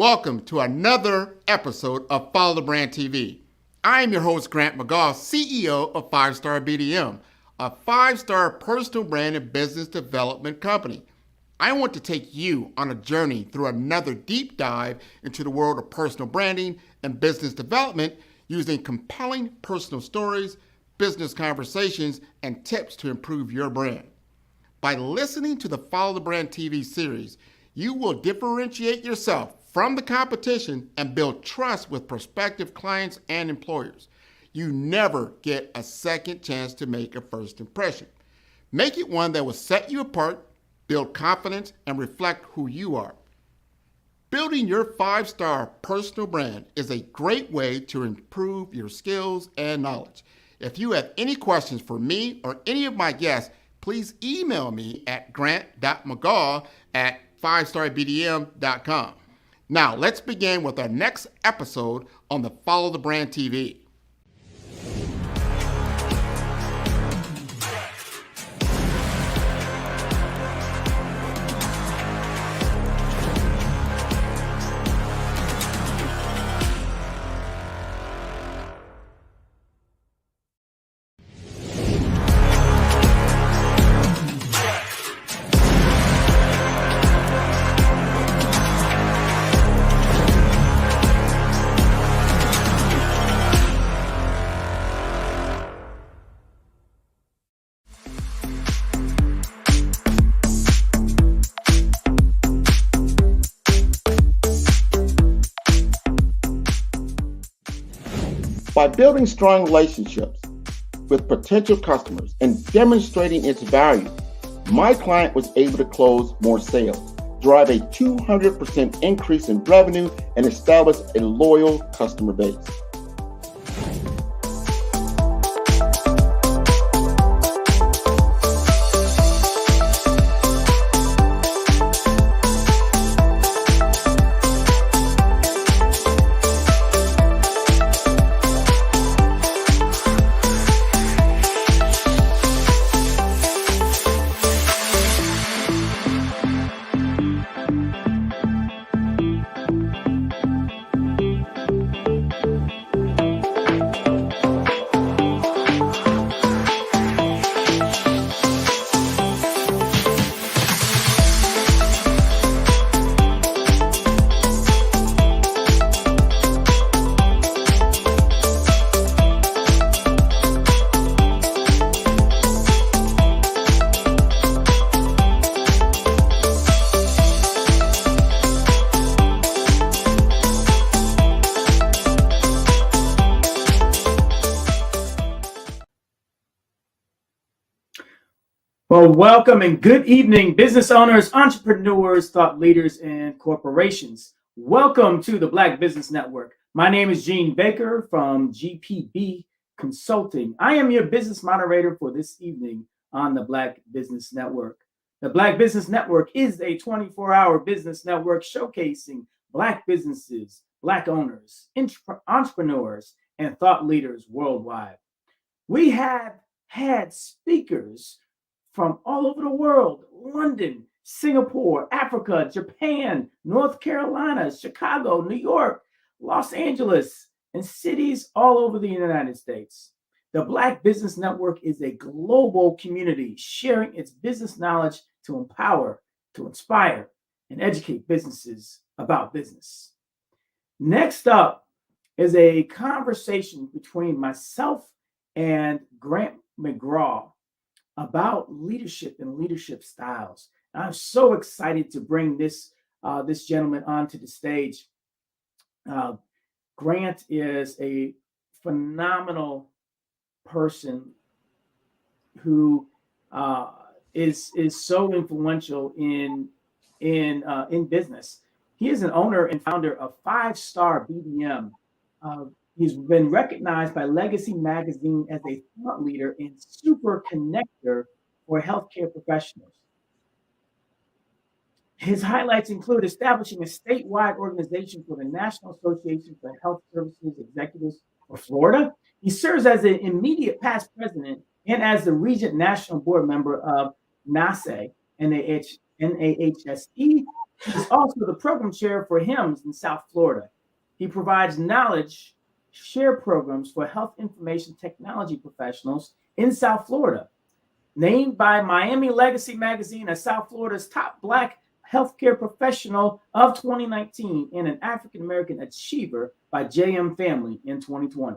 Welcome to another episode of Follow the Brand TV. I am your host, Grant McGaugh, CEO of 5-Star BDM, a 5-star personal brand and business development company. I want to take you on a journey through another deep dive into the world of personal branding and business development using compelling personal stories, business conversations, and tips to improve your brand. By listening to the Follow the Brand TV series, you will differentiate yourself from the competition and build trust with prospective clients and employers. You never get a second chance to make a first impression. Make it one that will set you apart, build confidence, and reflect who you are. Building your 5-star personal brand is a great way to improve your skills and knowledge. If you have any questions for me or any of my guests, please email me at grant.mcgaugh@5starbdm.com. Now, let's begin with our next episode on the Follow the Brand TV. By building strong relationships with potential customers and demonstrating its value, my client was able to close more sales, drive a 200% increase in revenue, and establish a loyal customer base. Well, welcome and good evening, business owners, entrepreneurs, thought leaders, and corporations. Welcome to the Black Business Network. My name is Gene Baker from GPB Consulting. I am your business moderator for this evening on the Black Business Network. The Black Business Network is a 24-hour business network showcasing Black businesses, Black owners, entrepreneurs, and thought leaders worldwide. We have had speakers from all over the world: London, Singapore, Africa, Japan, North Carolina, Chicago, New York, Los Angeles, and cities all over the United States. The Black Business Network is a global community sharing its business knowledge to empower, to inspire, and educate businesses about business. Next up is a conversation between myself and Grant McGaugh about leadership and leadership styles. And I'm so excited to bring this gentleman onto the stage. Grant is a phenomenal person who is so influential in business. He is an owner and founder of 5-Star BDM. He's been recognized by Legacy Magazine as a thought leader and super connector for healthcare professionals. His highlights include establishing a statewide organization for the National Association for Health Services Executives for Florida. He serves as an immediate past president and as the Regent National Board member of NASE, NAHSE He's also the program chair for HIMSS in South Florida. He provides knowledge share programs for health information technology professionals in South Florida. Named by Miami Legacy Magazine as South Florida's top Black healthcare professional of 2019 and an African American achiever by JM Family in 2020.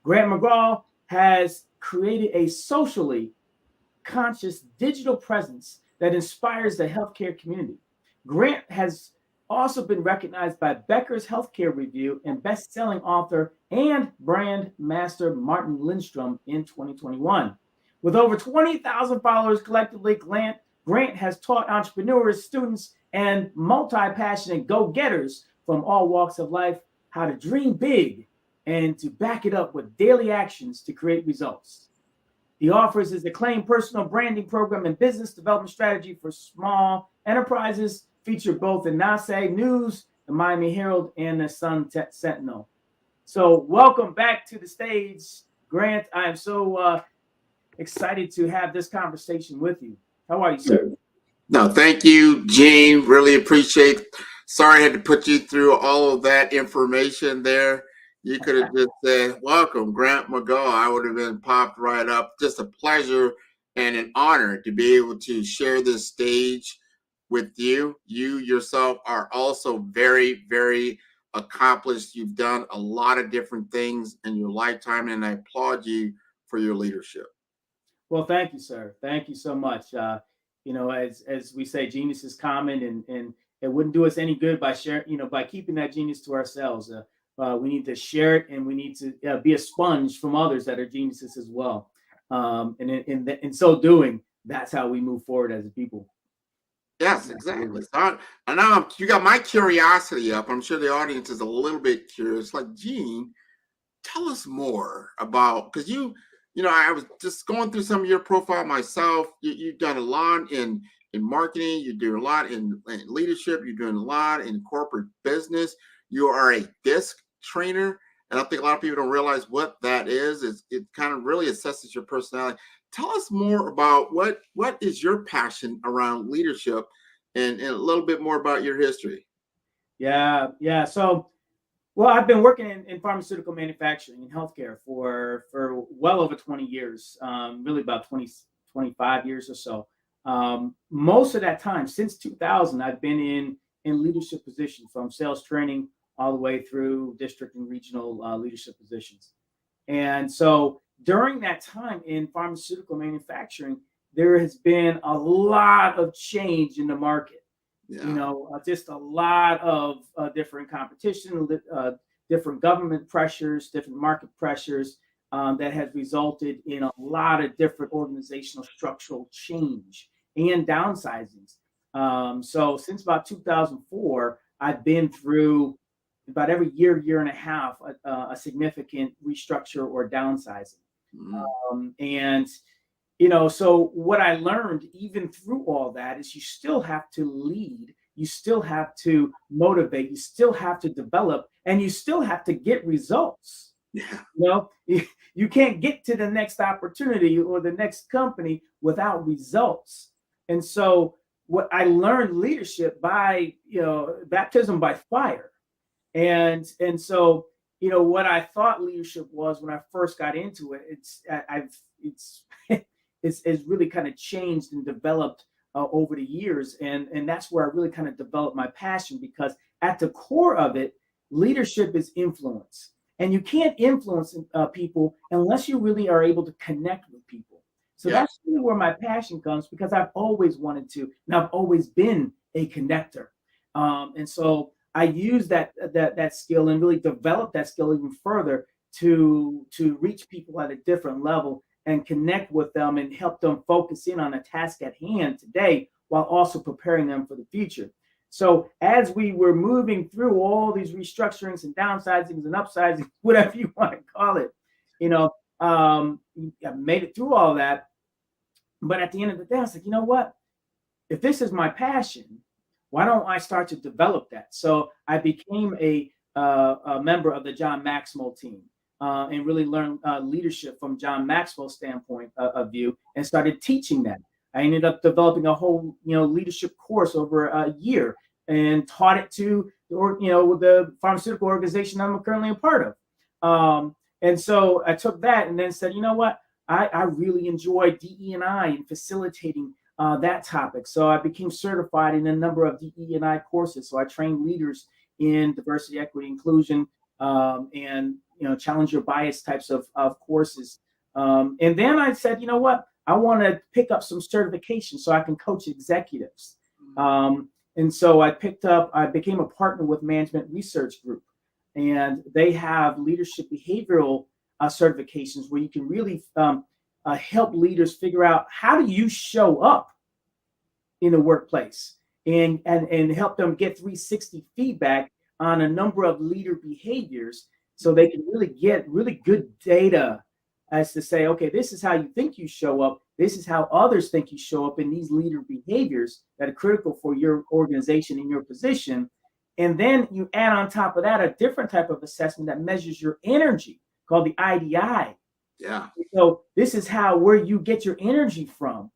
Grant McGaugh has created a socially conscious digital presence that inspires the healthcare community. Grant has also been recognized by Becker's Healthcare Review and best-selling author and brand master Martin Lindstrom in 2021. With over 20,000 followers collectively, Grant has taught entrepreneurs, students, and multi-passionate go-getters from all walks of life how to dream big and to back it up with daily actions to create results. He offers his acclaimed personal branding program and business development strategy for small enterprises, featured both in NASE News, the Miami Herald, and the Sun Sentinel. So welcome back to the stage, Grant. I am so excited to have this conversation with you. How are you, sir? No, thank you, Gene. Really appreciate. Sorry I had to put you through all of that information there. You could have just said, welcome, Grant McGaugh. I would have been popped right up. Just a pleasure and an honor to be able to share this stage with you. You yourself are also very, very accomplished. You've done a lot of different things in your lifetime, and I applaud you for your leadership. Well, thank you, sir. Thank you so much. As we say, genius is common, and it wouldn't do us any good by sharing, by keeping that genius to ourselves. We need to share it, and we need to be a sponge from others that are geniuses as well. And in so doing, that's how we move forward as a people. Yes, exactly. So now you got my curiosity up. I'm sure the audience is a little bit curious. Like, Gene, tell us more about, because I was just going through some of your profile myself. You've done a lot in marketing. You do a lot in leadership. You're doing a lot in corporate business. You are a DISC trainer, and I think a lot of people don't realize what that is. It kind of really assesses your personality. Tell us more about what is your passion around leadership, and a little bit more about your history. Yeah. So, well, I've been working in pharmaceutical manufacturing and healthcare for well over 20 years, really about 25 years or so. Most of that time, since 2000, I've been in leadership positions, from sales training all the way through district and regional leadership positions. And so during that time in pharmaceutical manufacturing, there has been a lot of change in the market. Yeah. Just a lot of different competition, different government pressures, different market pressures that has resulted in a lot of different organizational structural change and downsizings. So since about 2004, I've been through about every year and a half, a significant restructure or downsizing. So what I learned even through all that is you still have to lead, you still have to motivate, you still have to develop, and you still have to get results. Yeah. You can't get to the next opportunity or the next company without results. And so what I learned leadership by, baptism by fire. And so, what I thought leadership was when I first got into it, it's really kind of changed and developed over the years. And that's where I really kind of developed my passion, because at the core of it, leadership is influence. And you can't influence people unless you really are able to connect with people. So that's really where my passion comes, because I've always wanted to, and I've always been a connector. And so I use that skill and really develop that skill even further to reach people at a different level and connect with them and help them focus in on a task at hand today, while also preparing them for the future. So as we were moving through all these restructurings and downsizings and upsizings, whatever you want to call it, I made it through all that. But at the end of the day, I was like, you know what? If this is my passion, why don't I start to develop that? So I became a member of the John Maxwell team and really learned leadership from John Maxwell's standpoint of view, and started teaching that. I ended up developing a whole leadership course over a year and taught it to the pharmaceutical organization I'm currently a part of. And so I took that and then said, you know what, I really enjoy DE&I and facilitating that topic. So I became certified in a number of DE&I courses. So I trained leaders in diversity, equity, inclusion, and challenge your bias types of courses. And then I said, you know what, I want to pick up some certifications so I can coach executives. And so I became a partner with Management Research Group, and they have leadership behavioral certifications where you can really help leaders figure out how do you show up in the workplace and help them get 360 feedback on a number of leader behaviors so they can really get really good data as to say, okay, this is how you think you show up. This is how others think you show up in these leader behaviors that are critical for your organization and your position. And then you add on top of that a different type of assessment that measures your energy called the IDI. Yeah. So this is where you get your energy from,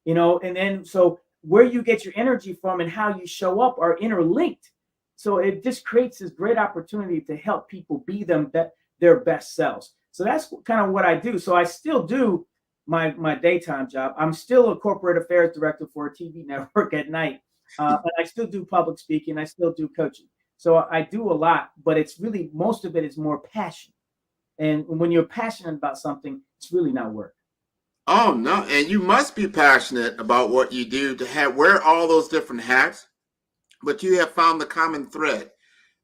and then so where you get your energy from and how you show up are interlinked. So it just creates this great opportunity to help people be their best selves. So that's kind of what I do. So I still do my daytime job. I'm still a corporate affairs director for a TV network at night. And I still do public speaking. I still do coaching. So I do a lot, but it's really, most of it is more passion. And when you're passionate about something, it's really not work. Oh, no. And you must be passionate about what you do to wear all those different hats, but you have found the common thread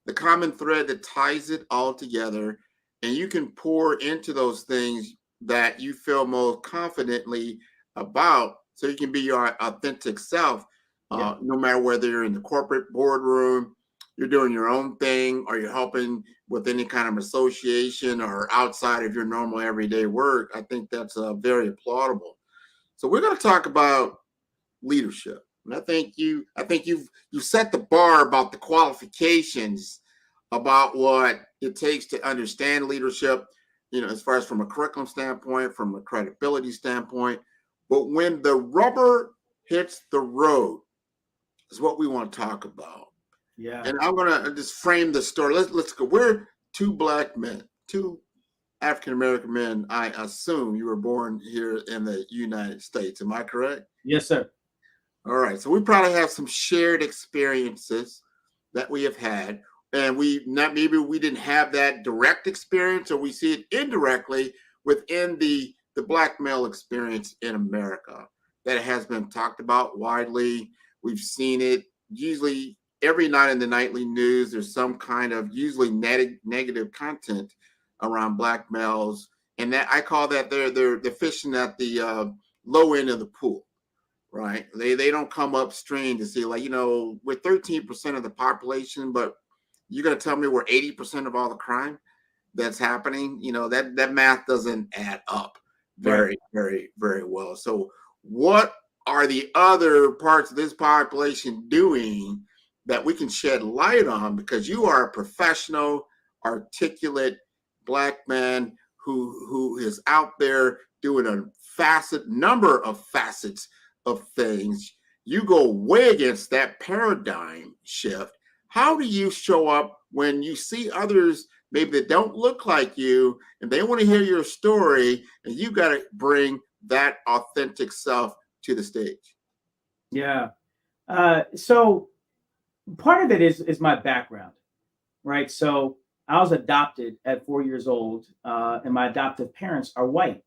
that ties it all together. And you can pour into those things that you feel most confidently about so you can be your authentic self, no matter whether you're in the corporate boardroom, you're doing your own thing, or you're helping with any kind of association or outside of your normal everyday work. I think that's very applaudable. So we're going to talk about leadership. And I think you've set the bar about the qualifications about what it takes to understand leadership, as far as from a curriculum standpoint, from a credibility standpoint. But when the rubber hits the road is what we want to talk about. Yeah. And I'm going to just frame the story. Let's go. We're two black men, two African-American men. I assume you were born here in the United States. Am I correct? Yes, sir. All right. So we probably have some shared experiences that we have had. And maybe we didn't have that direct experience, or we see it indirectly within the black male experience in America that has been talked about widely. We've seen it usually every night in the nightly news. There's some kind of usually negative content around black males, and that I call that they're fishing at the low end of the pool, right? They don't come upstream to see, like, we're 13% of the population, but you're going to tell me we're 80% of all the crime that's happening? That math doesn't add up very, very, very well. So what are the other parts of this population doing that we can shed light on? Because you are a professional, articulate black man who is out there doing a number of facets of things. You go way against that paradigm shift. How do you show up when you see others maybe that don't look like you and they want to hear your story, and you got to bring that authentic self to the stage? Yeah. So part of it is my background, right? So I was adopted at 4 years old, and my adoptive parents are white.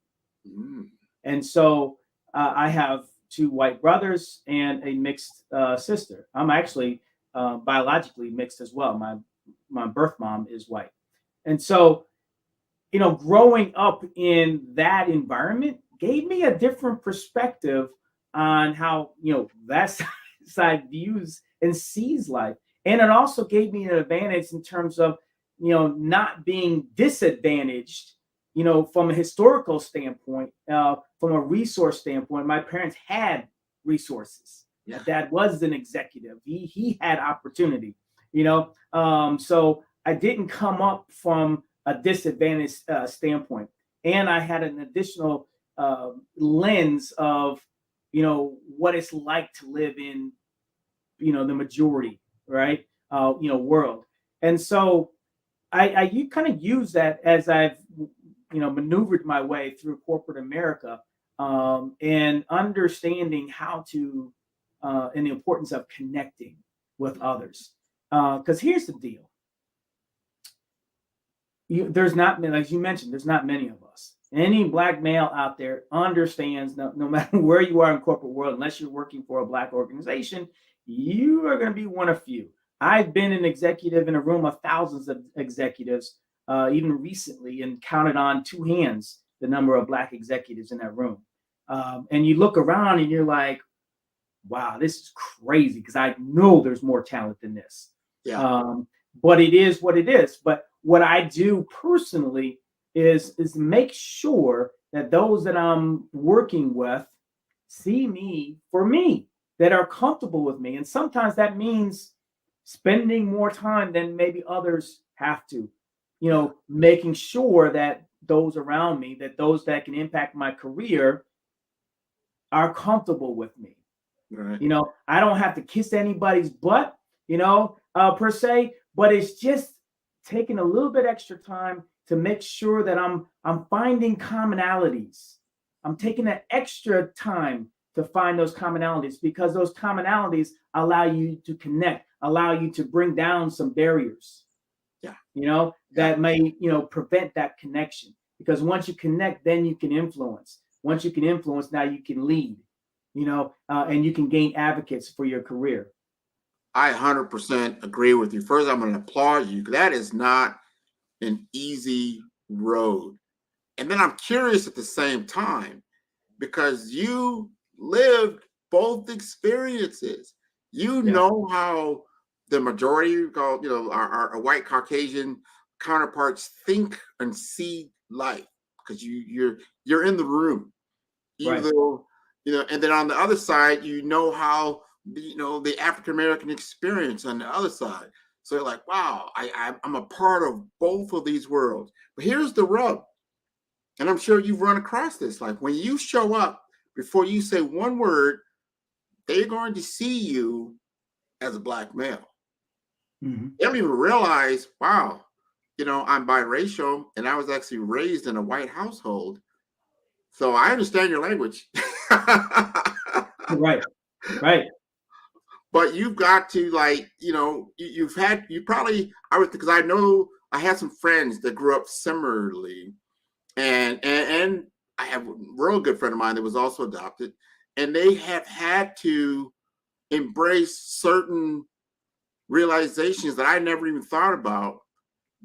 And so I have two white brothers and a mixed sister. I'm actually biologically mixed as well. My birth mom is white. And so, growing up in that environment gave me a different perspective on how, that side views and sees life. And it also gave me an advantage in terms of, not being disadvantaged, from a historical standpoint, from a resource standpoint. My parents had resources. My dad was an executive. He had opportunity, so I didn't come up from a disadvantaged standpoint. And I had an additional lens of, what it's like to live in, the majority, right? World. And so you kind of use that as I've maneuvered my way through corporate America, and understanding how to and the importance of connecting with others. Because here's the deal: there's not, like you mentioned, there's not many of us. Any black male out there understands, no matter where you are in corporate world, unless you're working for a black organization, you are going to be one of few. I've been an executive in a room of thousands of executives, even recently, and counted on two hands the number of black executives in that room. And you look around and you're like, wow, this is crazy, because I know there's more talent than this. Yeah. But it is what it is. But what I do personally is make sure that those that I'm working with see me for me, that are comfortable with me. And sometimes that means spending more time than maybe others have to, making sure that those around me, that those that can impact my career, are comfortable with me. Right. I don't have to kiss anybody's butt, per se, but it's just taking a little bit extra time to make sure that I'm finding commonalities. I'm taking that extra time to find those commonalities, because those commonalities allow you to connect, allow you to bring down some barriers. Yeah. That may, prevent that connection. Because once you connect, then you can influence. Once you can influence, now you can lead, and you can gain advocates for your career. I 100% agree with you. First, I'm going to applaud you. That is not an easy road. And then I'm curious at the same time, because you lived both experiences. You know how the majority, our white Caucasian counterparts think and see life, because you're in the room, even though, and then on the other side, how the African American experience on the other side. So you're like, wow, I'm a part of both of these worlds. But here's the rub, and I'm sure you've run across this. Like, when you show up, before you say one word, they're going to see you as a black male. Mm-hmm. They don't even realize, wow, I'm biracial, and I was actually raised in a white household. So I understand your language. Right. But you've got to, because I know I had some friends that grew up similarly, and I have a real good friend of mine that was also adopted, and they have had to embrace certain realizations that I never even thought about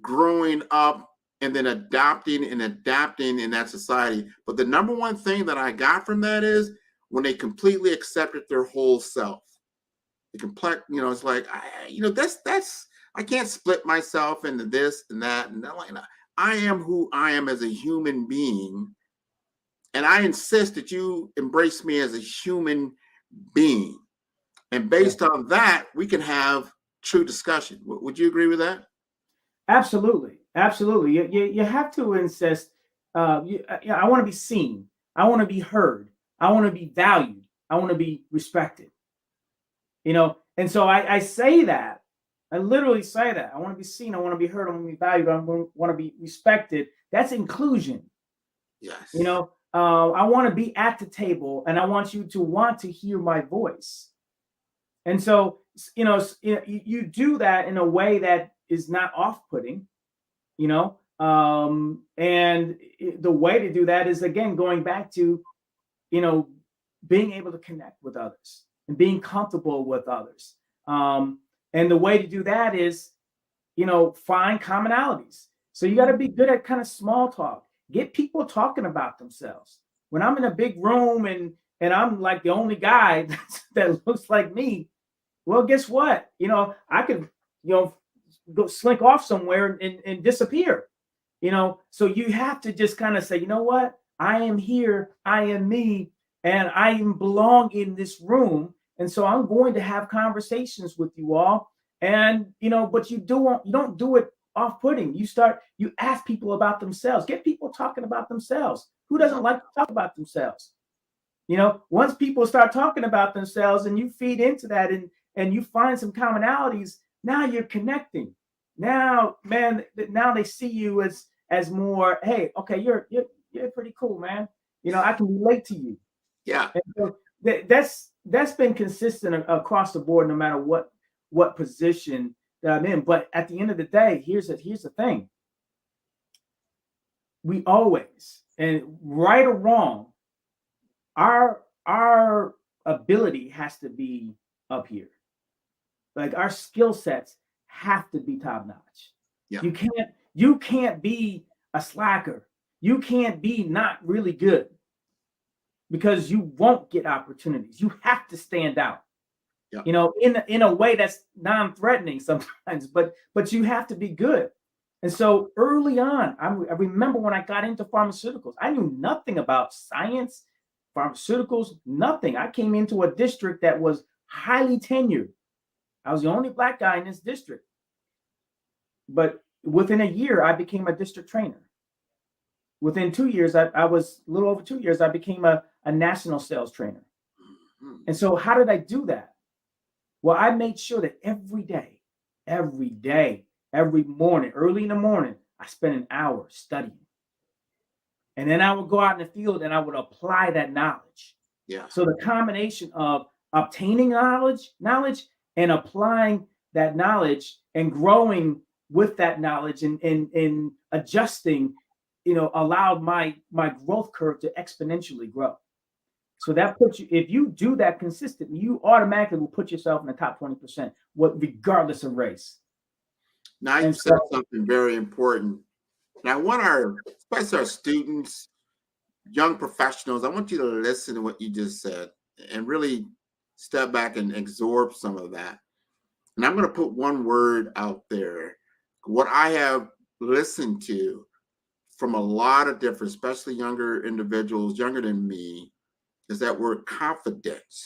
growing up, and then adopting and adapting in that society. But the number one thing that I got from that is when they completely accepted their whole self. The complex, it's like, that's I can't split myself into this and that and that. Like, I am who I am as a human being, and I insist that you embrace me as a human being. And based on that, we can have true discussion. Would you agree with that? Absolutely. You have to insist. I want to be seen. I want to be heard. I want to be valued. I want to be respected. And so I say that. I literally say that. I want to be seen. I want to be heard. I want to be valued. I want to be respected. That's inclusion. Yes. I want to be at the table, and I want you to want to hear my voice. And so, you do that in a way that is not off-putting, and the way to do that is, again, going back to, being able to connect with others and being comfortable with others. And the way to do that is, find commonalities. So you got to be good at kind of small talk. Get people talking about themselves. When I'm in a big room and I'm like the only guy that looks like me, well, guess what? I could, go slink off somewhere and disappear. So you have to just kind of say, you know what? I am here. I am me, and I belong in this room. And so I'm going to have conversations with you all. And, but you don't do it off-putting. You ask people about themselves. Get people talking about themselves. Who doesn't like to talk about themselves? Once people start talking about themselves and you feed into that, and you find some commonalities, now you're connecting. Now, man, now they see you as more, hey, okay, you're pretty cool, man. I can relate to you. Yeah. And so that's been consistent across the board, no matter what position that I'm in. But at the end of the day, here's the thing. We always, and right or wrong, our ability has to be up here. Like our skill sets have to be top notch. Yeah. You can't be a slacker. You can't be not really good, because you won't get opportunities. You have to stand out. Yeah. In a way that's non-threatening sometimes, but you have to be good. And so early on, I remember when I got into pharmaceuticals, I knew nothing about science, pharmaceuticals, nothing. I came into a district that was highly tenured. I was the only Black guy in this district. But within a year, I became a district trainer. Within 2 years, I was a little over 2 years, I became a national sales trainer. And so how did I do that? Well, I made sure that every day, every morning, early in the morning, I spent an hour studying. And then I would go out in the field and I would apply that knowledge. Yeah. So the combination of obtaining knowledge and applying that knowledge and growing with that knowledge and adjusting, allowed my growth curve to exponentially grow. So that puts you, if you do that consistently, you automatically will put yourself in the top 20%, regardless of race. Now you said something very important. Now, I want especially our students, young professionals, I want you to listen to what you just said and really step back and absorb some of that. And I'm going to put one word out there. What I have listened to from a lot of different, especially younger individuals, younger than me, is that word confidence.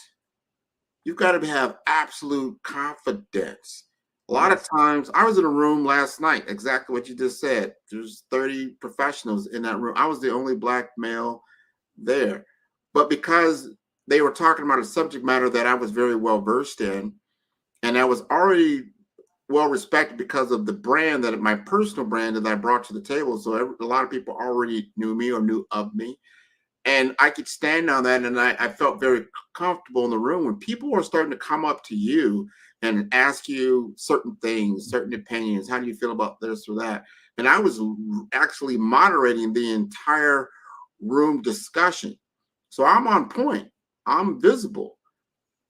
You've got to have absolute confidence. A lot of times, I was in a room last night, exactly what you just said. There's 30 professionals in that room. I was the only Black male there. But because they were talking about a subject matter that I was very well versed in, and I was already well respected because of the brand, my personal brand that I brought to the table. So a lot of people already knew me or knew of me. And I could stand on that, and I felt very comfortable in the room. When people were starting to come up to you and ask you certain things, certain opinions, how do you feel about this or that? And I was actually moderating the entire room discussion. So I'm on point, I'm visible,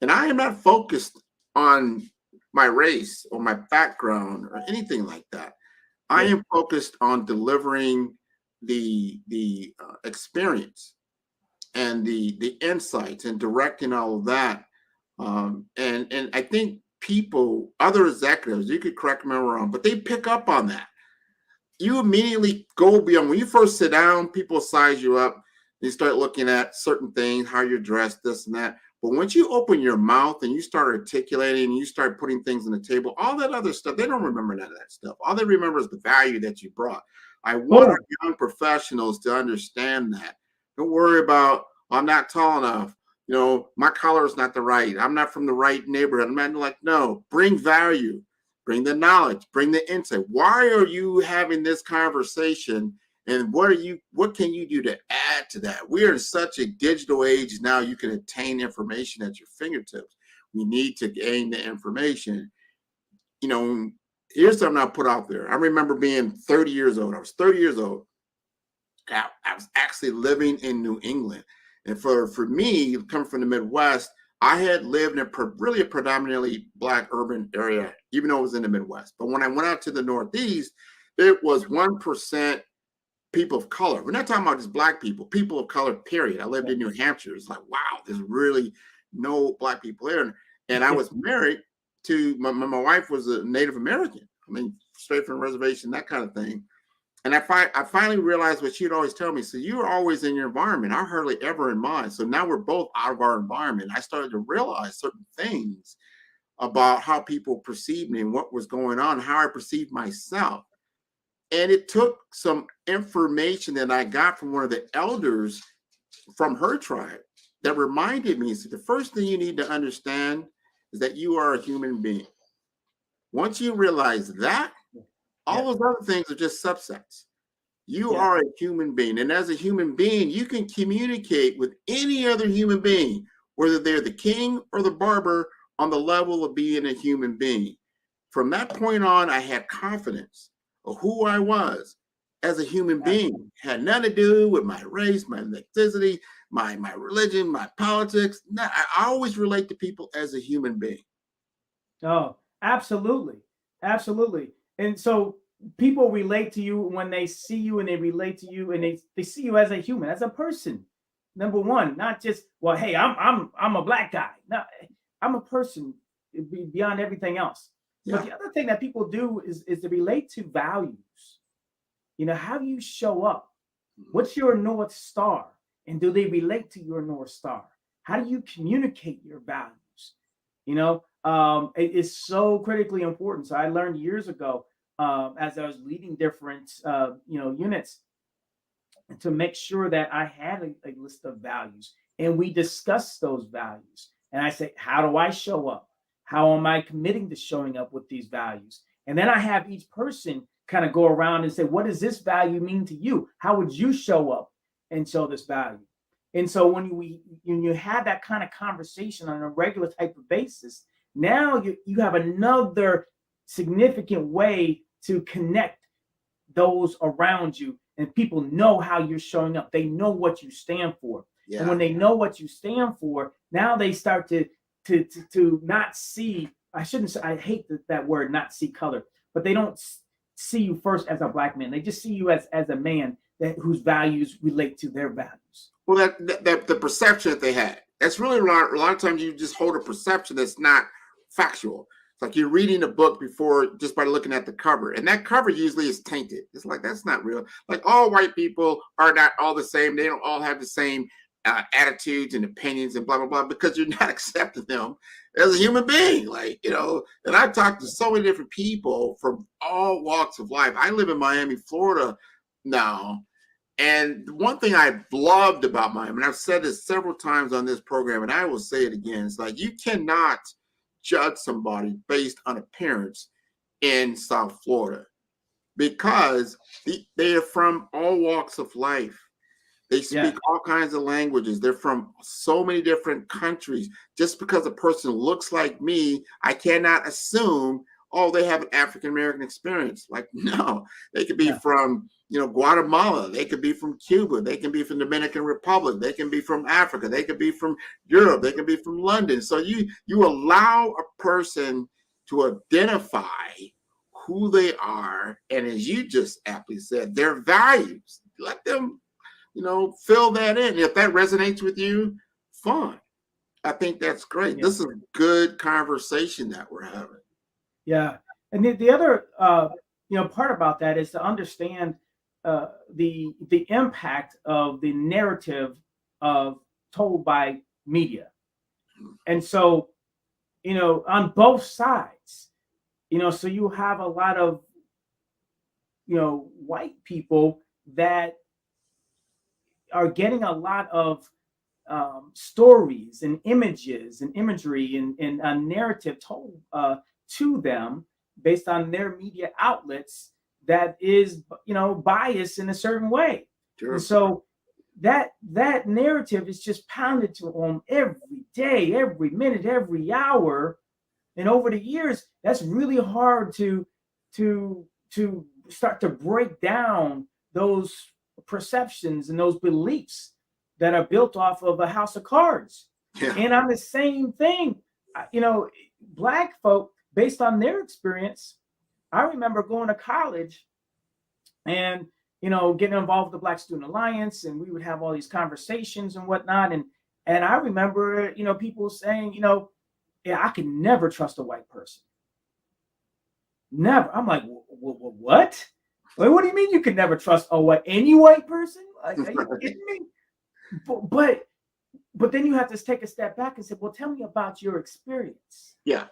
and I am not focused on my race or my background or anything like that. I am focused on delivering the experience and the insights and directing all of that. And I think people, other executives, you could correct me if I'm wrong, but they pick up on that. You immediately go beyond. When you first sit down, people size you up. You start looking at certain things, how you're dressed, this and that. But once you open your mouth and you start articulating and you start putting things on the table, all that other stuff, they don't remember none of that stuff. All they remember is the value that you brought. I want our young professionals to understand that. Don't worry about, I'm not tall enough. My color is not the right. I'm not from the right neighborhood. I'm not like, no, bring value, bring the knowledge, bring the insight. Why are you having this conversation? And what can you do to add to that? We are in such a digital age now, you can obtain information at your fingertips. We need to gain the information. Here's something I put out there. I remember being 30 years old. I was 30 years old. I was actually living in New England. And for me, coming from the Midwest, I had lived in really a predominantly Black urban area, even though it was in the Midwest. But when I went out to the Northeast, it was 1% people of color. We're not talking about just Black people of color, period. I lived in New Hampshire. It's like, wow, there's really no Black people there. And I was married to, my wife was a Native American. I mean, straight from the reservation, that kind of thing. And I finally realized what she'd always tell me. So you were always in your environment. I'm hardly ever in mine. So now we're both out of our environment. I started to realize certain things about how people perceived me and what was going on, how I perceived myself. And it took some information that I got from one of the elders from her tribe that reminded me. So the first thing you need to understand is that you are a human being. Once you realize that, all Yeah. those other things are just subsets. You Yeah. are a human being. And as a human being, you can communicate with any other human being, whether they're the king or the barber, on the level of being a human being. From that point on, I had confidence of who I was as a human being. Had nothing to do with my race, my ethnicity, my religion, my politics. No, I always relate to people as a human being. Oh, absolutely. Absolutely. And so people relate to you when they see you and they relate to you and they see you as a human, as a person. Number one, not just, well, hey, I'm a black guy. No, I'm a person beyond everything else. But Yeah. the other thing that people do is to relate to values. How do you show up? What's your North Star? And do they relate to your North Star? How do you communicate your values? It is so critically important. So I learned years ago, as I was leading different, units, to make sure that I had a list of values, and we discussed those values. And I say, how do I show up? How am I committing to showing up with these values? And then I have each person kind of go around and say, what does this value mean to you? How would you show up and show this value? And so when you have that kind of conversation on a regular type of basis, now you have another significant way to connect those around you, and people know how you're showing up. They know what you stand for. Yeah. And when they know what you stand for, now they start to not see, I shouldn't say, I hate that word, not see color, but they don't see you first as a black man. They just see you as a man whose values relate to their values. Well, that the perception that they had. That's really a lot of times you just hold a perception that's not factual. It's like you're reading a book before just by looking at the cover, and that cover usually is tainted. It's like that's not real. Like all white people are not all the same. They don't all have the same attitudes and opinions and blah blah blah, because you're not accepting them as a human being. Like, and I've talked to so many different people from all walks of life. I live in Miami, Florida now. And one thing I've loved about Miami, and I've said this several times on this program, and I will say it again, it's like you cannot judge somebody based on appearance in South Florida, because they are from all walks of life. They speak all kinds of languages. They're from so many different countries. Just because a person looks like me, I cannot assume, oh, they have an African American experience. Like, no, they could be from, Guatemala. They could be from Cuba. They can be from the Dominican Republic. They can be from Africa. They could be from Europe. They can be from London. So you allow a person to identify who they are, and as you just aptly said, their values. Let them, fill that in. If that resonates with you, fine. I think that's great. This is a good conversation that we're having. Yeah. And the other part about that is to understand the impact of the narrative of told by media. And so, on both sides, so you have a lot of white people that are getting a lot of stories and images and imagery and a narrative told to them based on their media outlets that is biased in a certain way. Sure. And so that narrative is just pounded to them every day, every minute, every hour. And over the years, that's really hard to start to break down those perceptions and those beliefs that are built off of a house of cards. Yeah. And on the same thing, black folk, based on their experience, I remember going to college and getting involved with the Black Student Alliance, and we would have all these conversations and whatnot. And I remember people saying, yeah, I can never trust a white person. Never. I'm like, what? What do you mean you can never trust any white person? Like, are you kidding me? But then you have to take a step back and say, well, tell me about your experience. Yeah,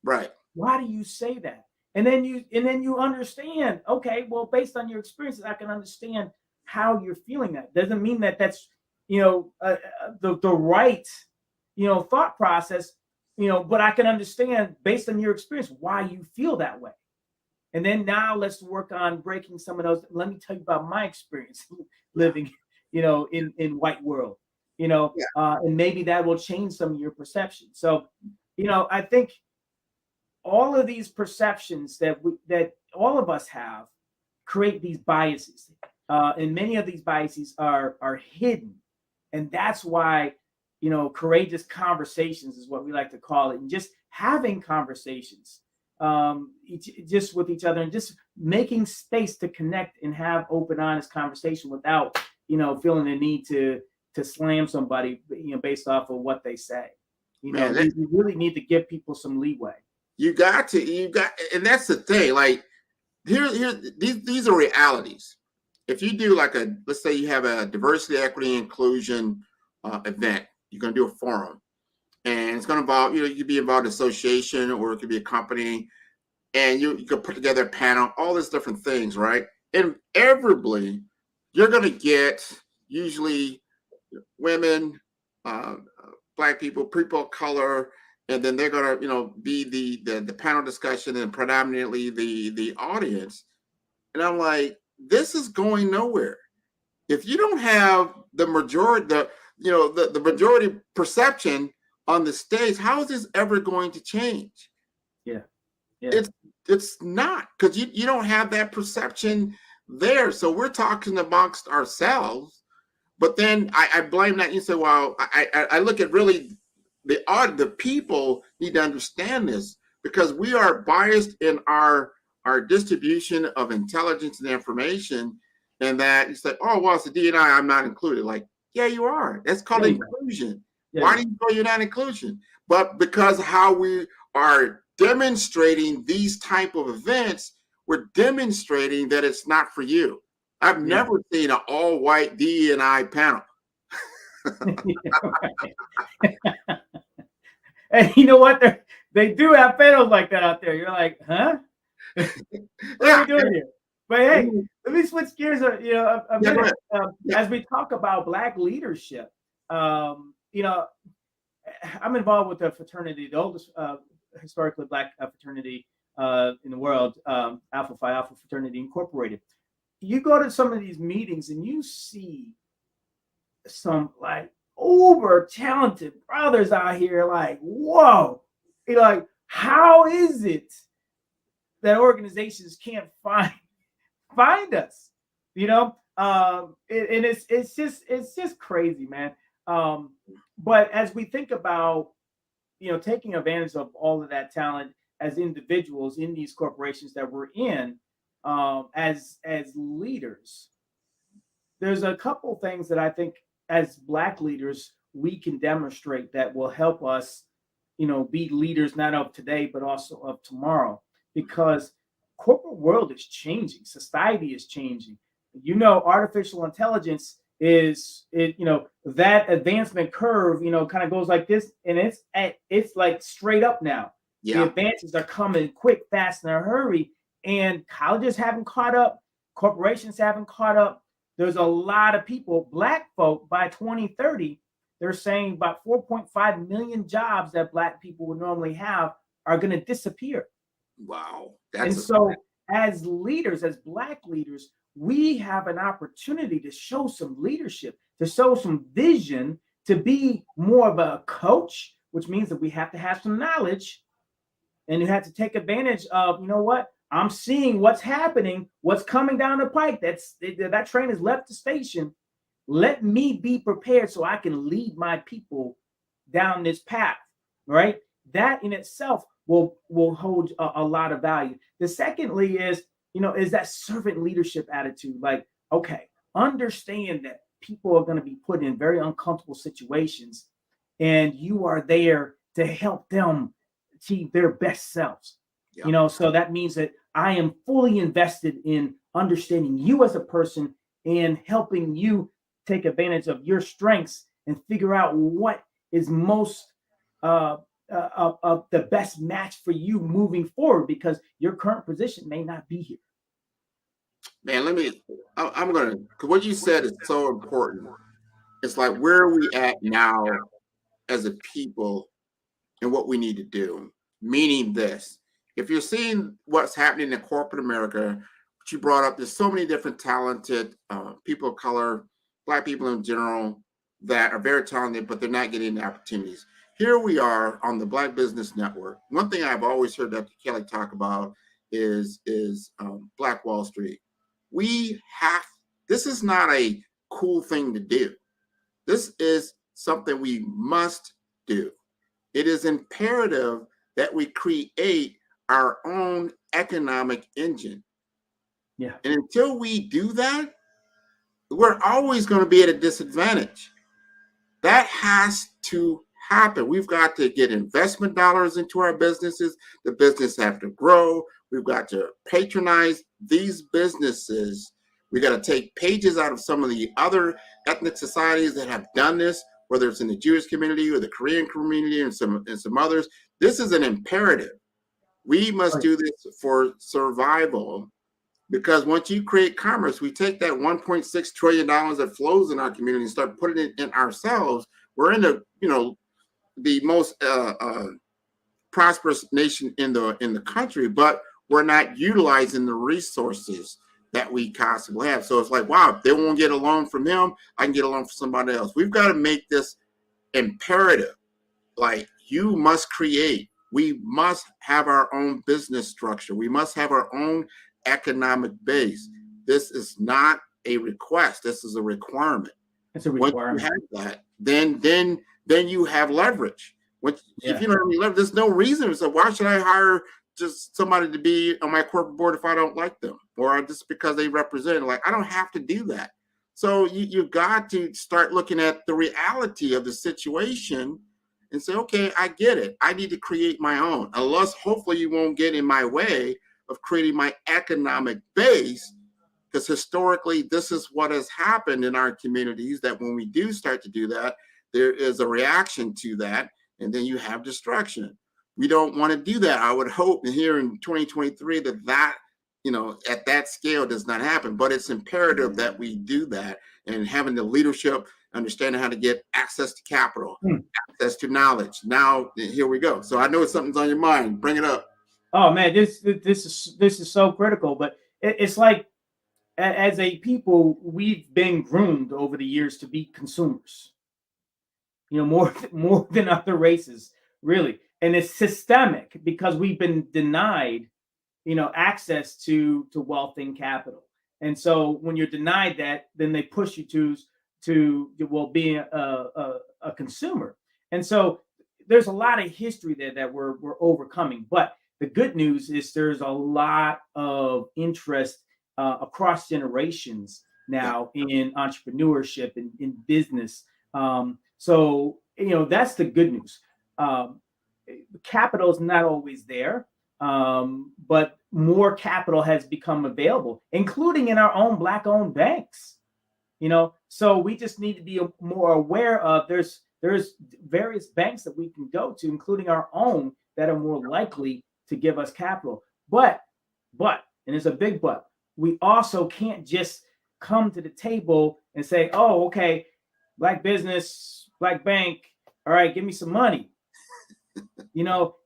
right. Why do you say that? And then you understand, okay, well, based on your experiences, I can understand how you're feeling. That doesn't mean that that's the right thought process, but I can understand based on your experience why you feel that way. And then now let's work on breaking some of those. Let me tell you about my experience living, in white world, Yeah. and maybe that will change some of your perception. So, I think all of these perceptions that all of us have create these biases, and many of these biases are hidden, and that's why courageous conversations is what we like to call it, and just having conversations just with each other, and just making space to connect and have open, honest conversation without feeling the need to slam somebody based off of what they say. Man, We really need to give people some leeway. you got, and that's the thing. Like, here, these are realities. If you do like let's say you have a diversity, equity, inclusion event, you're going to do a forum, and it's going to involve, you could be involved in an association, or it could be a company, and you could put together a panel, all these different things, right? Invariably, you're going to get usually women, uh, Black people of color, and then they're going to, be the panel discussion, and predominantly the audience. And I'm like, this is going nowhere. If you don't have the majority, the majority perception on the stage, how is this ever going to change? Yeah. It's not, because you don't have that perception there. So we're talking amongst ourselves, but then I blame that. You say, well, I look at really the people need to understand this, because we are biased in our distribution of intelligence and information, and that you say, oh, well, it's the D&I, I'm not included. Like, yeah, you are. That's called inclusion. Why do you go, you're not inclusion? But because how we are demonstrating these type of events, we're demonstrating that it's not for you. I've never seen an all-white D&I panel. And you know what? They do have panels like that out there. You're like, huh? What are we doing here? But hey, let me switch gears a minute. As we talk about Black leadership, I'm involved with a fraternity, the oldest historically Black fraternity in the world, Alpha Phi Alpha Fraternity Incorporated. You go to some of these meetings and you see some like uber talented brothers out here, like, whoa, like, how is it that organizations can't find us? And it's just crazy, man. But as we think about taking advantage of all of that talent as individuals in these corporations that we're in, as leaders, there's a couple things that I think as Black leaders we can demonstrate that will help us, be leaders not of today but also of tomorrow. Because corporate world is changing, society is changing. Artificial intelligence that advancement curve, kind of goes like this, and it's like straight up now. The advances are coming quick, fast, in a hurry, and colleges haven't caught up, corporations haven't caught up. There's a lot of people, Black folk, by 2030, they're saying about 4.5 million jobs that Black people would normally have are going to disappear. Wow. As leaders, as Black leaders, we have an opportunity to show some leadership, to show some vision, to be more of a coach, which means that we have to have some knowledge, and you have to take advantage of, what? I'm seeing what's happening, what's coming down the pike. That train has left the station. Let me be prepared so I can lead my people down this path, right? That in itself will hold a lot of value. The secondly is that servant leadership attitude. Like, okay, understand that people are going to be put in very uncomfortable situations, and you are there to help them achieve their best selves. So that means that I am fully invested in understanding you as a person and helping you take advantage of your strengths and figure out what is most of the best match for you moving forward, because your current position may not be here. Man, I'm going to, because what you said is so important. It's like, where are we at now as a people, and what we need to do. Meaning this, if you're seeing what's happening in corporate America, which you brought up, there's so many different talented people of color, Black people in general, that are very talented, but they're not getting the opportunities. Here we are on the Black Business Network. One thing I've always heard Dr. Kelly talk about is Black Wall Street. This is not a cool thing to do. This is something we must do. It is imperative that we create our own economic engine. Yeah. And until we do that, we're always going to be at a disadvantage. That has to happen. We've got to get investment dollars into our businesses. The business have to grow. We've got to patronize these businesses. We got to take pages out of some of the other ethnic societies that have done this, whether it's in the Jewish community or the Korean community and some others. This is an imperative. We must do this for survival, because once you create commerce, we take that $1.6 trillion that flows in our community and start putting it in ourselves. We're in the most prosperous nation in the country, but we're not utilizing the resources that we constantly have. So it's like, wow, if they won't get a loan from him, I can get a loan from somebody else. We've got to make this imperative. Like, you must create. We must have our own business structure. We must have our own economic base. This is not a request. This is a requirement. It's a requirement. Once you have that, then you have leverage. If you don't have any leverage, there's no reason. So why should I hire just somebody to be on my corporate board if I don't like them, or just because they represent? Like, I don't have to do that. So you've got to start looking at the reality of the situation and say, okay, I get it. I need to create my own. Unless, hopefully, you won't get in my way of creating my economic base, because historically, this is what has happened in our communities, that when we do start to do that, there is a reaction to that, and then you have destruction. We don't want to do that. I would hope here in 2023 that at that scale does not happen, but it's imperative that we do that, and having the leadership, understanding how to get access to capital, access to knowledge. Now, here we go. So I know something's on your mind. Bring it up. Oh man, this is so critical. But it's like, as a people, we've been groomed over the years to be consumers. More than other races, really. And it's systemic, because we've been denied, access to wealth and capital. And so when you're denied that, then they push you to being a consumer. And so there's a lot of history there that we're overcoming. But the good news is there's a lot of interest across generations now in entrepreneurship and in business. So that's the good news. Capital is not always there, but more capital has become available, including in our own Black-owned banks. So we just need to be more aware of there's various banks that we can go to, including our own, that are more likely to give us capital. But, and it's a big but, we also can't just come to the table and say, oh, okay, Black business, Black bank, all right, give me some money.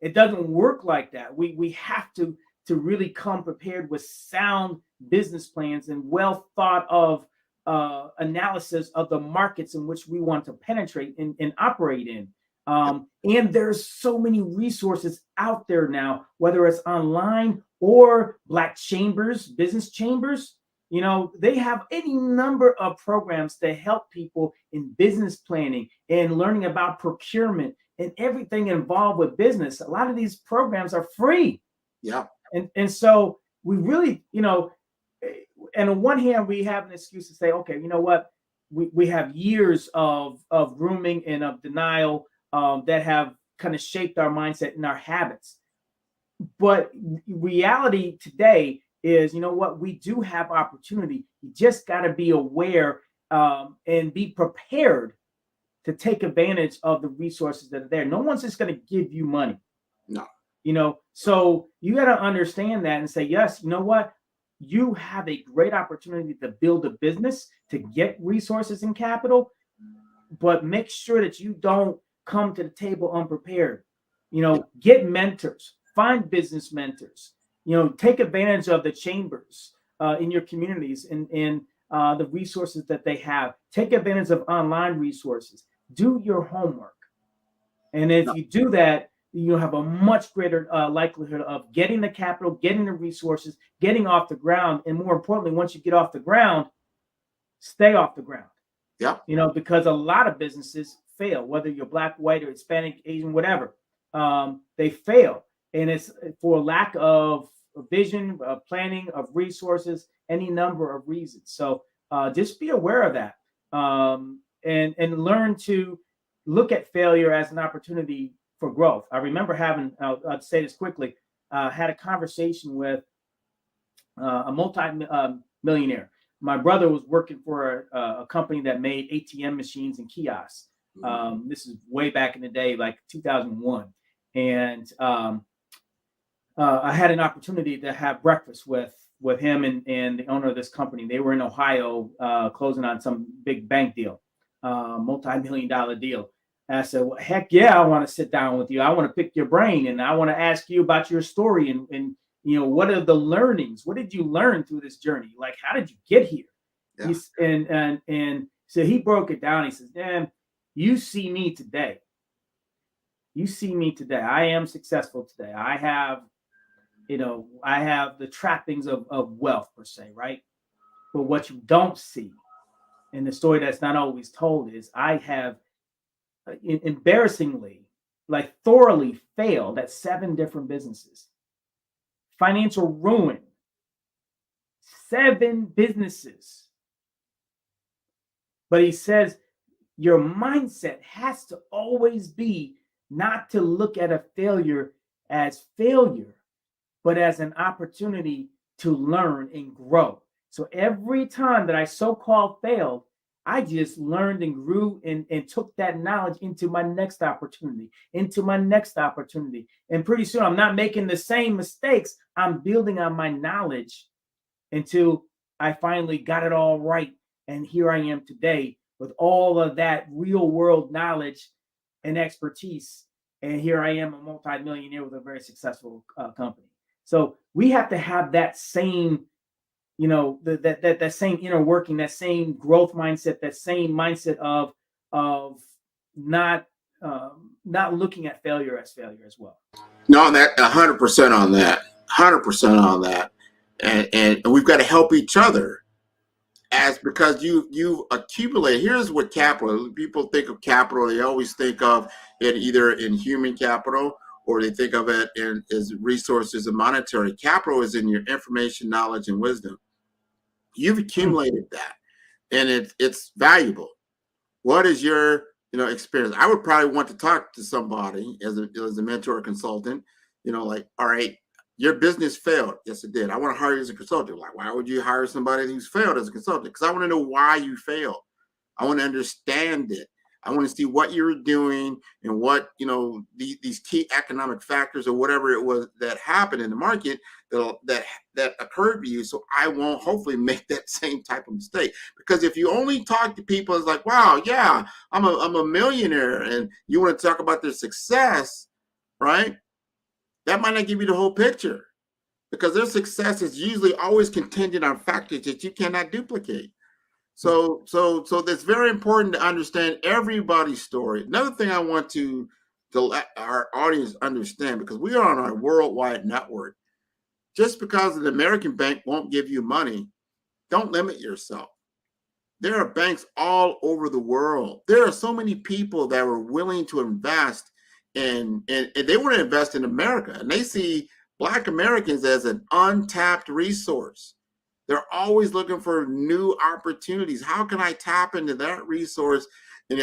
It doesn't work like that. We have to really come prepared with sound business plans and well thought of analysis of the markets in which we want to penetrate and operate in. And there's so many resources out there now, whether it's online or Black chambers, business chambers. They have any number of programs to help people in business planning and learning about procurement and everything involved with business. A lot of these programs are free. Yeah. And so we really, and on one hand, we have an excuse to say, okay, you know what? We have years of grooming and of denial that have kind of shaped our mindset and our habits. But reality today is, we do have opportunity. You just got to be aware and be prepared to take advantage of the resources that are there. No one's just going to give you money. No. So you got to understand that and say, yes, you know what? You have a great opportunity to build a business, to get resources and capital, but make sure that you don't come to the table unprepared. Get mentors, find business mentors, take advantage of the chambers in your communities and the resources that they have. Take advantage of online resources. Do your homework. And if you do that, you'll have a much greater likelihood of getting the capital, getting the resources, getting off the ground. And more importantly, once you get off the ground, stay off the ground. Yeah. Because a lot of businesses fail, whether you're Black, white, or Hispanic, Asian, whatever. They fail. And it's for lack of vision, of planning, of resources, any number of reasons. So just be aware of that and learn to look at failure as an opportunity for growth. I remember I'll say this quickly, had a conversation with a multi-millionaire. My brother was working for a company that made ATM machines and kiosks. This is way back in the day, like 2001. And I had an opportunity to have breakfast with him and the owner of this company. They were in Ohio closing on some big bank deal, multi-million-dollar deal. And I said, well, heck yeah, I want to sit down with you. I want to pick your brain and I want to ask you about your story and what are the learnings? What did you learn through this journey? Like, how did you get here? Yeah. And so he broke it down. He says, "Man, you see me today. You see me today. I am successful today. I have the trappings of wealth per se, right? But what you don't see, and the story that's not always told is I have embarrassingly, like thoroughly failed at 7 different businesses. Financial ruin, 7 businesses. But he says your mindset has to always be not to look at a failure as failure, but as an opportunity to learn and grow. So every time that I so-called failed, I just learned and grew and took that knowledge into my next opportunity, And pretty soon I'm not making the same mistakes. I'm building on my knowledge until I finally got it all right. And here I am today with all of that real world knowledge and expertise. And here I am, a multi-millionaire with a very successful company. So we have to have that same, that same inner working, that same growth mindset, that same mindset of not looking at failure as well. No, that 100% on that, 100% on that, and we've got to help each other, because you accumulate. Here's what capital. People think of capital. They always think of it either in human capital or they think of it as resources and monetary. Capital is in your information, knowledge, and wisdom. You've accumulated that, and it's valuable. What is your experience? I would probably want to talk to somebody as a mentor or consultant. Like, all right, your business failed. Yes, it did. I want to hire you as a consultant. Like, why would you hire somebody who's failed as a consultant? Because I want to know why you failed. I want to understand it. I want to see what you were doing and what, these key economic factors or whatever it was that happened in the market that occurred to you. So I won't hopefully make that same type of mistake. Because if you only talk to people, it's like, wow, yeah, I'm a millionaire, and you want to talk about their success, right? That might not give you the whole picture, because their success is usually always contingent on factors that you cannot duplicate. So that's very important to understand everybody's story. Another thing I want to let our audience understand, because we are on a worldwide network. Just because an American bank won't give you money, don't limit yourself. There are banks all over the world. There are so many people that are willing to invest and they want to invest in America, and they see Black Americans as an untapped resource. They're always looking for new opportunities. How can I tap into that resource? And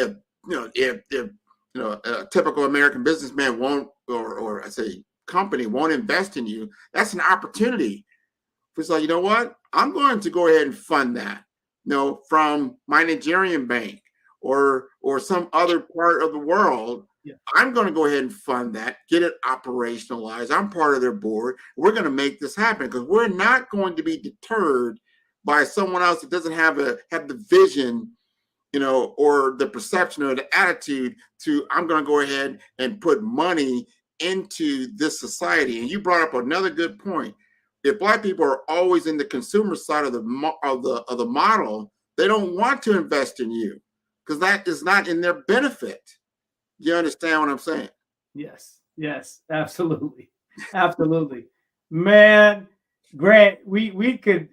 if a typical American businessman won't, or I say company won't invest in you, that's an opportunity. It's like, you know what? I'm going to go ahead and fund that, from my Nigerian bank or some other part of the world. Yeah. I'm going to go ahead and fund that, get it operationalized. I'm part of their board. We're going to make this happen, because we're not going to be deterred by someone else that doesn't have the vision, or the perception or the attitude to, I'm going to go ahead and put money into this society. And you brought up another good point. If Black people are always in the consumer side of the model, they don't want to invest in you because that is not in their benefit. You understand what I'm saying? Yes, absolutely. Man, Grant, we could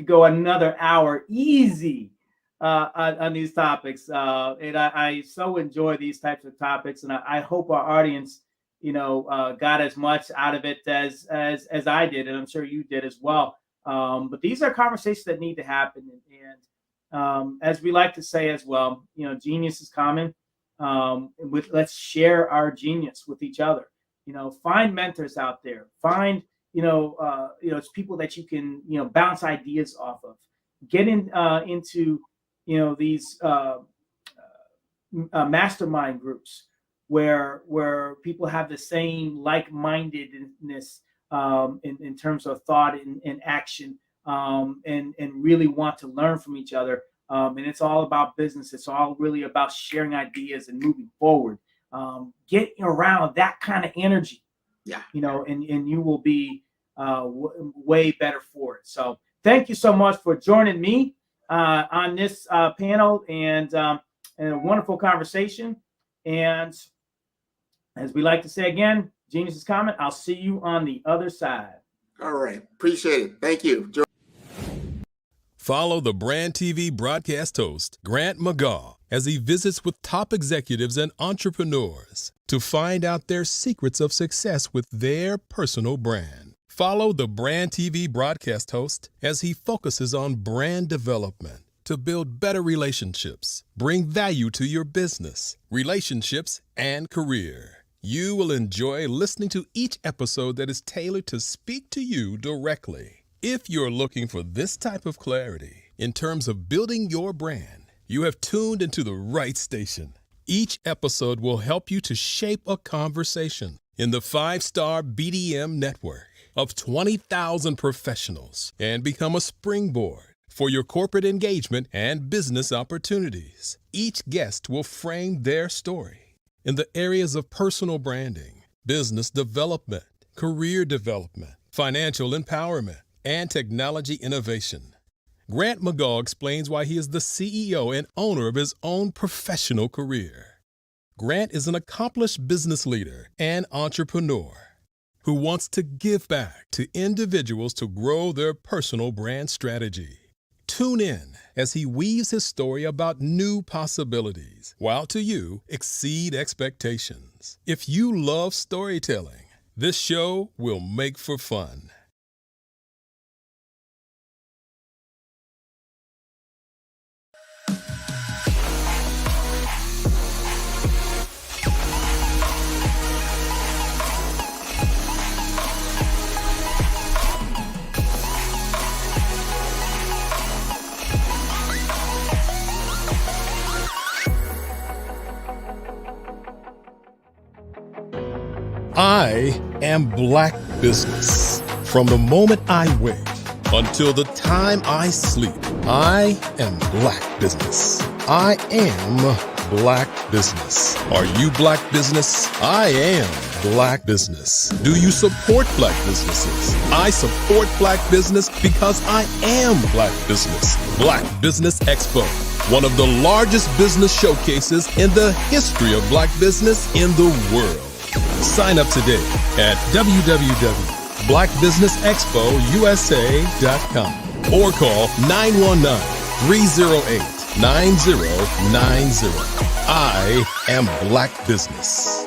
go another hour easy on these topics. And I so enjoy these types of topics, and I hope our audience, got as much out of it as I did, and I'm sure you did as well. But these are conversations that need to happen, and as we like to say as well, genius is common. Let's share our genius with each other. Find mentors out there. Find it's people that you can bounce ideas off of. Get into these mastermind groups where people have the same like-mindedness in terms of thought and action, and really want to learn from each other. And it's all about business. It's all really about sharing ideas and moving forward. Get around that kind of energy, and you will be way better for it. So thank you so much for joining me on this panel and a wonderful conversation. And as we like to say again, genius is common. I'll see you on the other side. All right. Appreciate it. Thank you. Follow the Brand TV broadcast host, Grant McGaugh, as he visits with top executives and entrepreneurs to find out their secrets of success with their personal brand. Follow the Brand TV broadcast host as he focuses on brand development to build better relationships, bring value to your business, relationships, and career. You will enjoy listening to each episode that is tailored to speak to you directly. If you're looking for this type of clarity in terms of building your brand, you have tuned into the right station. Each episode will help you to shape a conversation in the 5-star BDM network of 20,000 professionals and become a springboard for your corporate engagement and business opportunities. Each guest will frame their story in the areas of personal branding, business development, career development, financial empowerment, and technology innovation. Grant McGaugh explains why he is the CEO and owner of his own professional career. Grant is an accomplished business leader and entrepreneur who wants to give back to individuals to grow their personal brand strategy. Tune in as he weaves his story about new possibilities, while to you exceed expectations. If you love storytelling, this show will make for fun. I am Black business. From the moment I wake until the time I sleep, I am Black business. I am Black business. Are you Black business? I am Black business. Do you support Black businesses? I support Black business because I am Black business. Black Business Expo, one of the largest business showcases in the history of Black business in the world. Sign up today at www.blackbusinessexpousa.com or call 919-308-9090. I am Black business.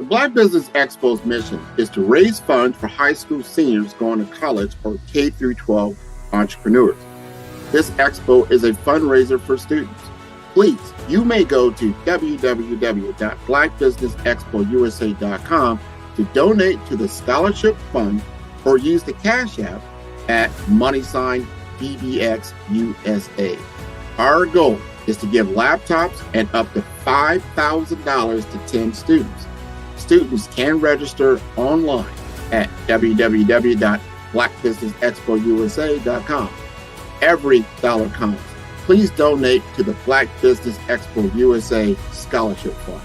Black Business Expo's mission is to raise funds for high school seniors going to college or K through 12 entrepreneurs. This expo is a fundraiser for students. Please, you may go to www.blackbusinessexpousa.com to donate to the scholarship fund or use the Cash App at PBX USA. Our goal is to give laptops and up to $5,000 to 10 students. Students can register online at www.blackbusinessexpousa.com. Every dollar counts. Please donate to the Black Business Expo USA Scholarship Fund.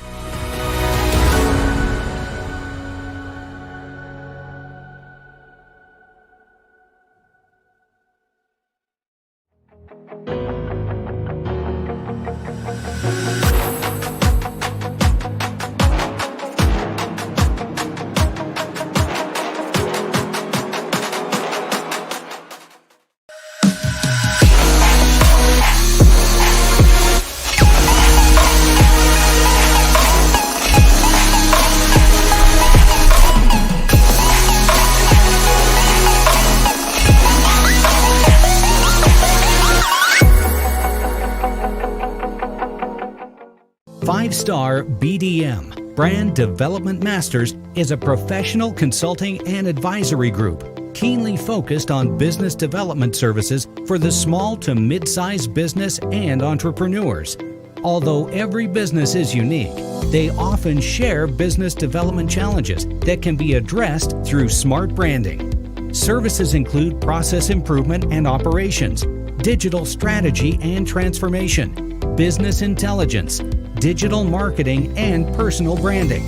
Five-Star BDM, Brand Development Masters, is a professional consulting and advisory group keenly focused on business development services for the small to mid-sized business and entrepreneurs. Although every business is unique, they often share business development challenges that can be addressed through smart branding. Services include process improvement and operations, digital strategy and transformation, business intelligence, digital marketing, and personal branding.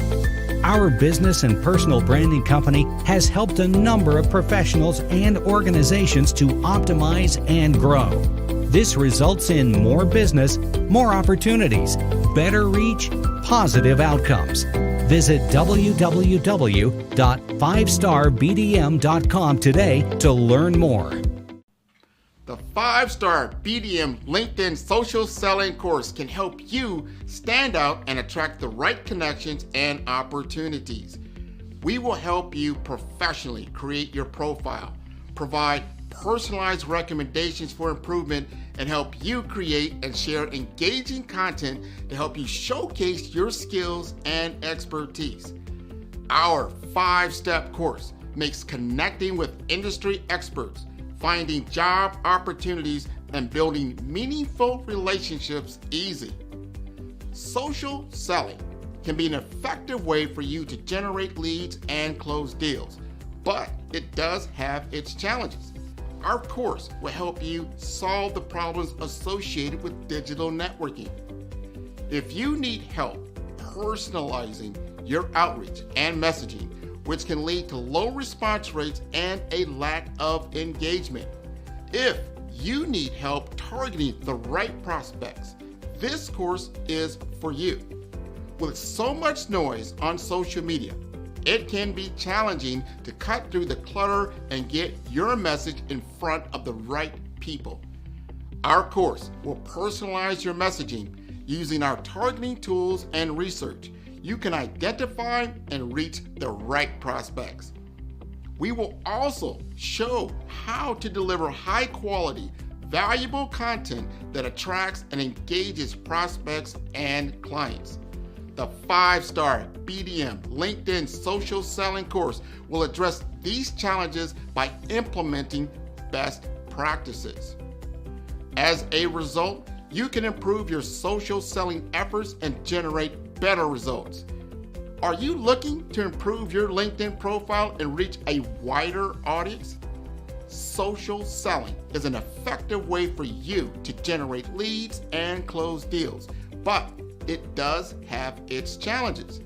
Our business and personal branding company has helped a number of professionals and organizations to optimize and grow. This results in more business, more opportunities, better reach, positive outcomes. Visit www.5starbdm.com today to learn more. The 5-Star BDM LinkedIn Social Selling course can help you stand out and attract the right connections and opportunities. We will help you professionally create your profile, provide personalized recommendations for improvement, and help you create and share engaging content to help you showcase your skills and expertise. Our 5-step course makes connecting with industry experts, finding job opportunities, and building meaningful relationships easy. Social selling can be an effective way for you to generate leads and close deals, but it does have its challenges. Our course will help you solve the problems associated with digital networking. If you need help personalizing your outreach and messaging, which can lead to low response rates and a lack of engagement. If you need help targeting the right prospects, this course is for you. With so much noise on social media, it can be challenging to cut through the clutter and get your message in front of the right people. Our course will personalize your messaging using our targeting tools and research. You can identify and reach the right prospects. We will also show how to deliver high quality, valuable content that attracts and engages prospects and clients. The 5-Star BDM LinkedIn Social Selling course will address these challenges by implementing best practices. As a result, you can improve your social selling efforts and generate better results. Are you looking to improve your LinkedIn profile and reach a wider audience? Social selling is an effective way for you to generate leads and close deals, but it does have its challenges.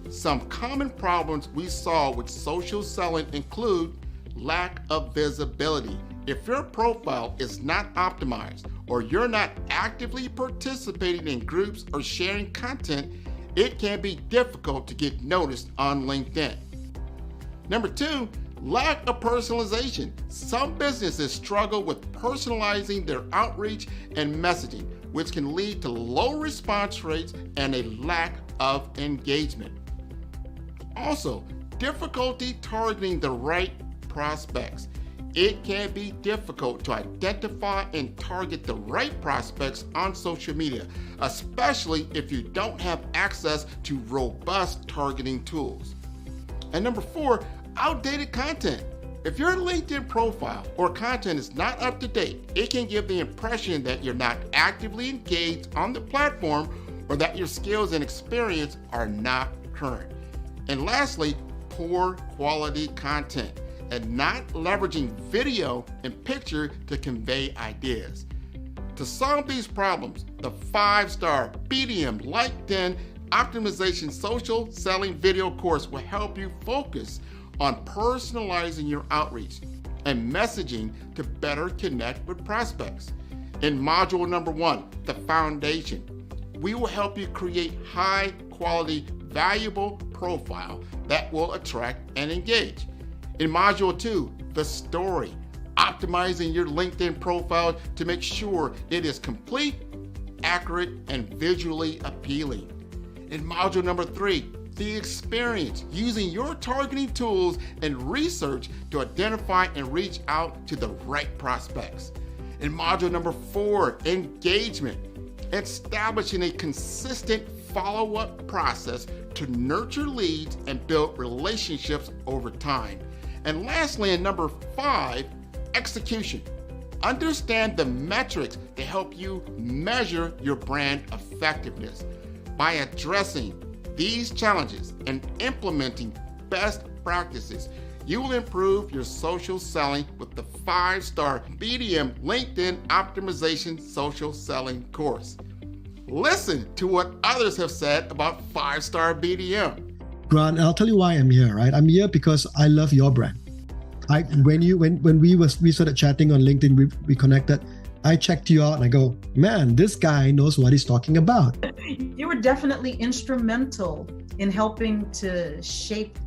Some common problems we saw with social selling include lack of visibility. If your profile is not optimized or you're not actively participating in groups or sharing content, it can be difficult to get noticed on LinkedIn. Number 2, lack of personalization. Some businesses struggle with personalizing their outreach and messaging, which can lead to low response rates and a lack of engagement. Also, difficulty targeting the right prospects. It can be difficult to identify and target the right prospects on social media, especially if you don't have access to robust targeting tools. And number 4, outdated content. If your LinkedIn profile or content is not up to date, it can give the impression that you're not actively engaged on the platform or that your skills and experience are not current. And lastly, poor quality content and not leveraging video and picture to convey ideas. To solve these problems, the 5-star BDM LinkedIn Optimization Social Selling Video course will help you focus on personalizing your outreach and messaging to better connect with prospects. In module number 1, the foundation, we will help you create high quality, valuable profile that will attract and engage. In module 2, the story, optimizing your LinkedIn profile to make sure it is complete, accurate, and visually appealing. In module number 3, the experience, using your targeting tools and research to identify and reach out to the right prospects. In module number 4, engagement, establishing a consistent follow-up process to nurture leads and build relationships over time. And lastly, in number 5, execution. Understand the metrics to help you measure your brand effectiveness. By addressing these challenges and implementing best practices, you will improve your social selling with the 5-star BDM LinkedIn Optimization Social Selling course. Listen to what others have said about 5-star BDM. Grant, I'll tell you why I'm here, right? I'm here because I love your brand. When we started chatting on LinkedIn, we connected. I checked you out and I go, man, this guy knows what he's talking about. You were definitely instrumental in helping to shape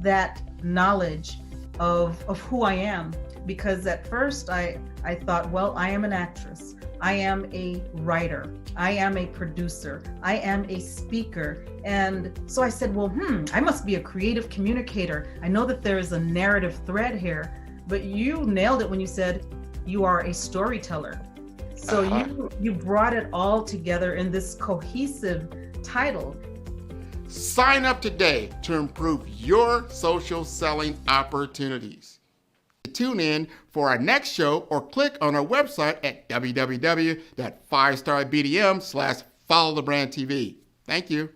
that knowledge of who I am. Because at first I thought, well, I am an actress. I am a writer. I am a producer. I am a speaker. And so I said, well, I must be a creative communicator. I know that there is a narrative thread here, but you nailed it when you said you are a storyteller. So you brought it all together in this cohesive title. Sign up today to improve your social selling opportunities. Tune in for our next show or click on our website at www.5starbdm/followthebrandtv. Thank you.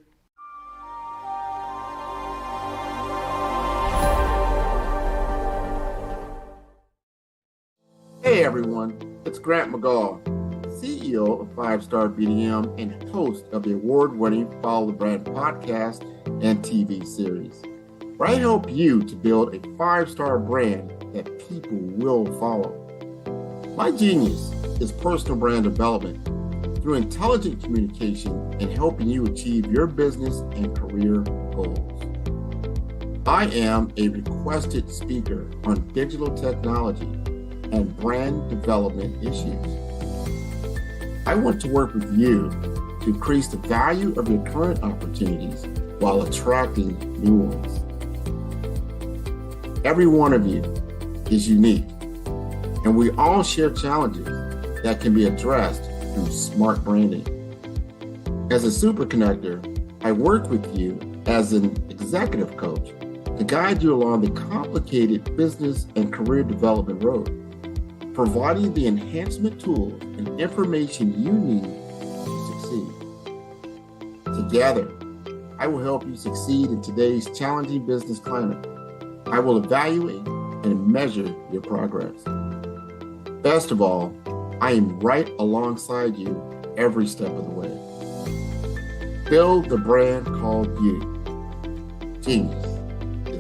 Hey everyone, it's Grant McGaugh, CEO of 5-Star BDM and host of the award-winning Follow the Brand podcast and TV series, where I help you to build a 5-star brand that people will follow. My genius is personal brand development through intelligent communication and helping you achieve your business and career goals. I am a requested speaker on digital technology and brand development issues. I want to work with you to increase the value of your current opportunities while attracting new ones. Every one of you is unique, and we all share challenges that can be addressed through smart branding. As a super connector, I work with you as an executive coach to guide you along the complicated business and career development road, providing the enhancement tools and information you need to succeed. Together, I will help you succeed in today's challenging business climate. I will evaluate and measure your progress. Best of all, I am right alongside you every step of the way. Build the brand called you. Genius.